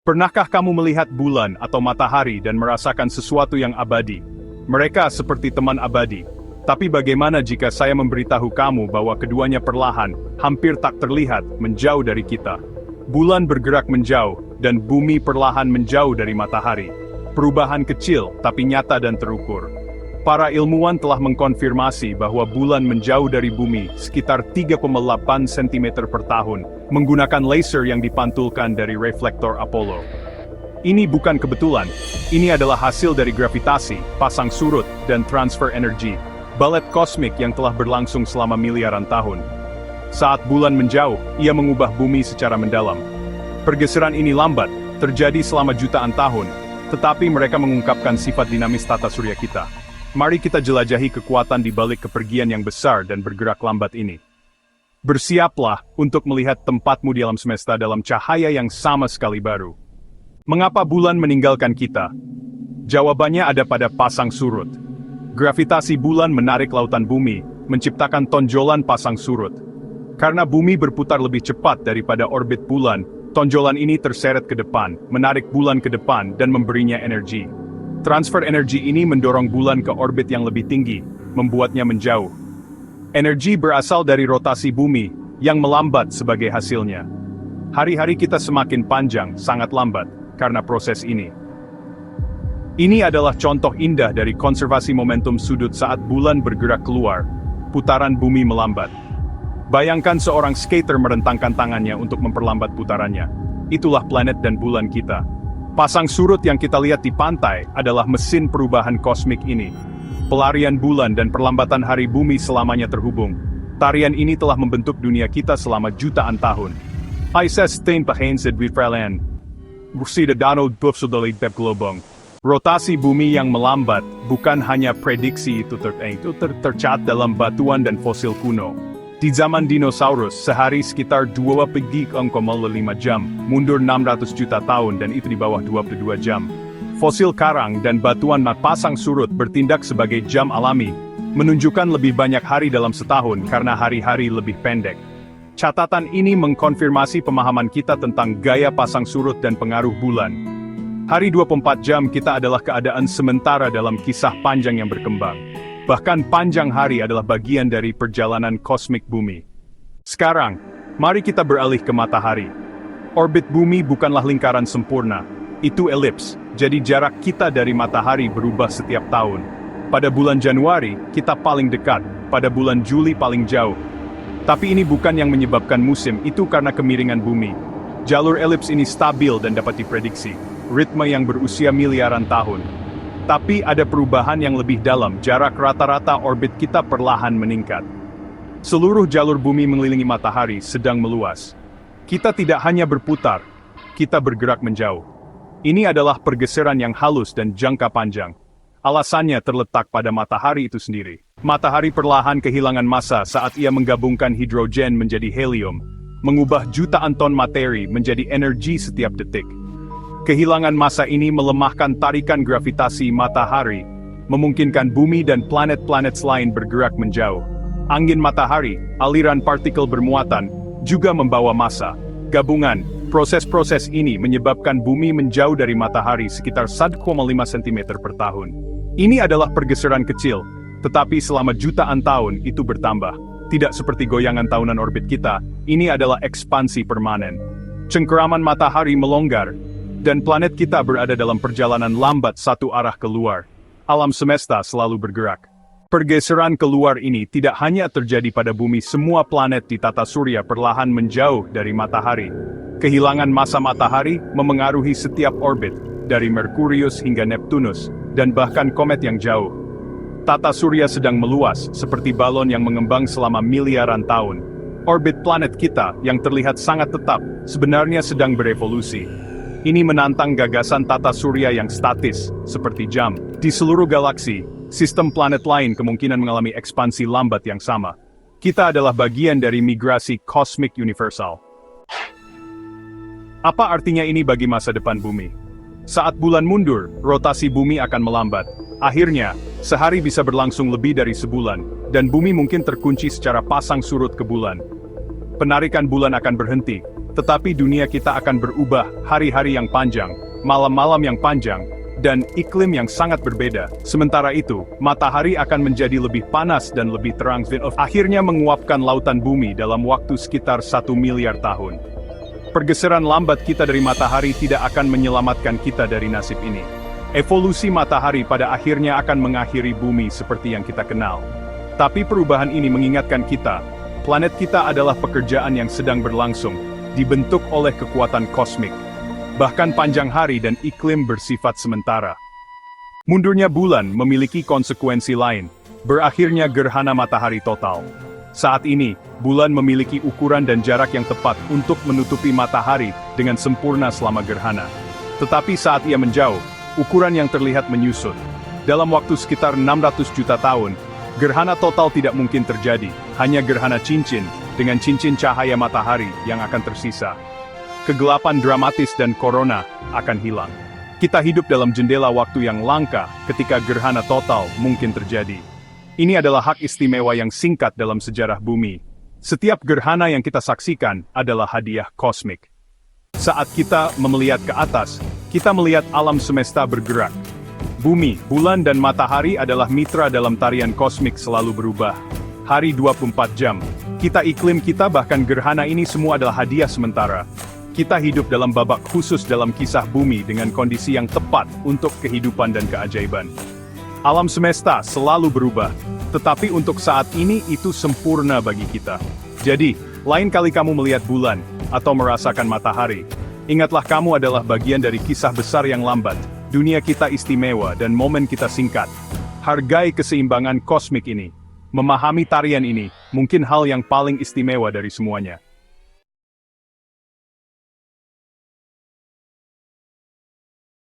Pernahkah kamu melihat bulan atau matahari dan merasakan sesuatu yang abadi? Mereka seperti teman abadi. Tapi bagaimana jika saya memberitahu kamu bahwa keduanya perlahan, hampir tak terlihat, menjauh dari kita? Bulan bergerak menjauh, dan bumi perlahan menjauh dari matahari. Perubahan kecil, tapi nyata dan terukur. Para ilmuwan telah mengkonfirmasi bahwa bulan menjauh dari bumi sekitar 3,8 cm per tahun, menggunakan laser yang dipantulkan dari reflektor Apollo. Ini bukan kebetulan, ini adalah hasil dari gravitasi, pasang surut, dan transfer energi, balet kosmik yang telah berlangsung selama miliaran tahun. Saat bulan menjauh, ia mengubah bumi secara mendalam. Pergeseran ini lambat, terjadi selama jutaan tahun, tetapi mereka mengungkapkan sifat dinamis tata surya kita. Mari kita jelajahi kekuatan di balik kepergian yang besar dan bergerak lambat ini. Bersiaplah untuk melihat tempatmu di alam semesta dalam cahaya yang sama sekali baru. Mengapa bulan meninggalkan kita? Jawabannya ada pada pasang surut. Gravitasi bulan menarik lautan bumi, menciptakan tonjolan pasang surut. Karena bumi berputar lebih cepat daripada orbit bulan, tonjolan ini terseret ke depan, menarik bulan ke depan dan memberinya energi. Transfer energi ini mendorong bulan ke orbit yang lebih tinggi, membuatnya menjauh. Energi berasal dari rotasi bumi, yang melambat sebagai hasilnya. Hari-hari kita semakin panjang, sangat lambat, karena proses ini. Ini adalah contoh indah dari konservasi momentum sudut saat bulan bergerak keluar, putaran bumi melambat. Bayangkan seorang skater merentangkan tangannya untuk memperlambat putarannya. Itulah planet dan bulan kita. Pasang surut yang kita lihat di pantai adalah mesin perubahan kosmik ini. Pelarian bulan dan perlambatan hari bumi selamanya terhubung. Tarian ini telah membentuk dunia kita selama jutaan tahun. Isestain pahensid wifralan. Bersida Donald Buffsudalig Pep Globong. Rotasi bumi yang melambat bukan hanya prediksi itu tercatat dalam batuan dan fosil kuno. Di zaman dinosaurus, sehari sekitar 2,5 jam, mundur 600 juta tahun dan itu di bawah 22 jam. Fosil karang dan batuan pasang surut bertindak sebagai jam alami, menunjukkan lebih banyak hari dalam setahun karena hari-hari lebih pendek. Catatan ini mengkonfirmasi pemahaman kita tentang gaya pasang surut dan pengaruh bulan. Hari 24 jam kita adalah keadaan sementara dalam kisah panjang yang berkembang. Bahkan panjang hari adalah bagian dari perjalanan kosmik bumi. Sekarang, mari kita beralih ke matahari. Orbit bumi bukanlah lingkaran sempurna. Itu elips, jadi jarak kita dari matahari berubah setiap tahun. Pada bulan Januari, kita paling dekat, pada bulan Juli paling jauh. Tapi ini bukan yang menyebabkan musim, itu karena kemiringan bumi. Jalur elips ini stabil dan dapat diprediksi, ritme yang berusia miliaran tahun. Tapi ada perubahan yang lebih dalam, jarak rata-rata orbit kita perlahan meningkat. Seluruh jalur bumi mengelilingi matahari sedang meluas. Kita tidak hanya berputar, kita bergerak menjauh. Ini adalah pergeseran yang halus dan jangka panjang. Alasannya terletak pada matahari itu sendiri. Matahari perlahan kehilangan massa saat ia menggabungkan hidrogen menjadi helium, mengubah jutaan ton materi menjadi energi setiap detik. Kehilangan massa ini melemahkan tarikan gravitasi matahari, memungkinkan bumi dan planet-planet lain bergerak menjauh. Angin matahari, aliran partikel bermuatan, juga membawa massa. Gabungan, proses-proses ini menyebabkan bumi menjauh dari matahari sekitar 1,5 cm per tahun. Ini adalah pergeseran kecil, tetapi selama jutaan tahun itu bertambah. Tidak seperti goyangan tahunan orbit kita, ini adalah ekspansi permanen. Cengkeraman matahari melonggar, dan planet kita berada dalam perjalanan lambat satu arah keluar. Alam semesta selalu bergerak. Pergeseran keluar ini tidak hanya terjadi pada bumi, semua planet di tata surya perlahan menjauh dari matahari. Kehilangan massa matahari memengaruhi setiap orbit, dari Merkurius hingga Neptunus, dan bahkan komet yang jauh. Tata surya sedang meluas, seperti balon yang mengembang selama miliaran tahun. Orbit planet kita, yang terlihat sangat tetap, sebenarnya sedang berevolusi. Ini menantang gagasan tata surya yang statis, seperti jam. Di seluruh galaksi, sistem planet lain kemungkinan mengalami ekspansi lambat yang sama. Kita adalah bagian dari migrasi kosmik universal. Apa artinya ini bagi masa depan bumi? Saat bulan mundur, rotasi bumi akan melambat. Akhirnya, sehari bisa berlangsung lebih dari sebulan, dan bumi mungkin terkunci secara pasang surut ke bulan. Penarikan bulan akan berhenti, Tetapi dunia kita akan berubah, hari-hari yang panjang, malam-malam yang panjang, dan iklim yang sangat berbeda. Sementara itu, matahari akan menjadi lebih panas dan lebih terang, akhirnya menguapkan lautan bumi dalam waktu sekitar 1 miliar tahun. Pergeseran lambat kita dari matahari tidak akan menyelamatkan kita dari nasib ini. Evolusi matahari pada akhirnya akan mengakhiri bumi seperti yang kita kenal. Tapi perubahan ini mengingatkan kita, planet kita adalah pekerjaan yang sedang berlangsung, dibentuk oleh kekuatan kosmik. Bahkan panjang hari dan iklim bersifat sementara. Mundurnya bulan memiliki konsekuensi lain, berakhirnya gerhana matahari total. Saat ini, bulan memiliki ukuran dan jarak yang tepat untuk menutupi matahari dengan sempurna selama gerhana. Tetapi saat ia menjauh, ukuran yang terlihat menyusut. Dalam waktu sekitar 600 juta tahun, gerhana total tidak mungkin terjadi, hanya gerhana cincin, dengan cincin cahaya matahari yang akan tersisa. Kegelapan dramatis dan korona akan hilang. Kita hidup dalam jendela waktu yang langka ketika gerhana total mungkin terjadi. Ini adalah hak istimewa yang singkat dalam sejarah bumi. Setiap gerhana yang kita saksikan adalah hadiah kosmik. Saat kita melihat ke atas, kita melihat alam semesta bergerak. Bumi, bulan dan matahari adalah mitra dalam tarian kosmik selalu berubah. Hari 24 jam, kita iklim kita bahkan gerhana ini semua adalah hadiah sementara. Kita hidup dalam babak khusus dalam kisah bumi dengan kondisi yang tepat untuk kehidupan dan keajaiban. Alam semesta selalu berubah, tetapi untuk saat ini itu sempurna bagi kita. Jadi, lain kali kamu melihat bulan, atau merasakan matahari, ingatlah kamu adalah bagian dari kisah besar yang lambat. Dunia kita istimewa dan momen kita singkat. Hargai keseimbangan kosmik ini. Memahami tarian ini, mungkin hal yang paling istimewa dari semuanya.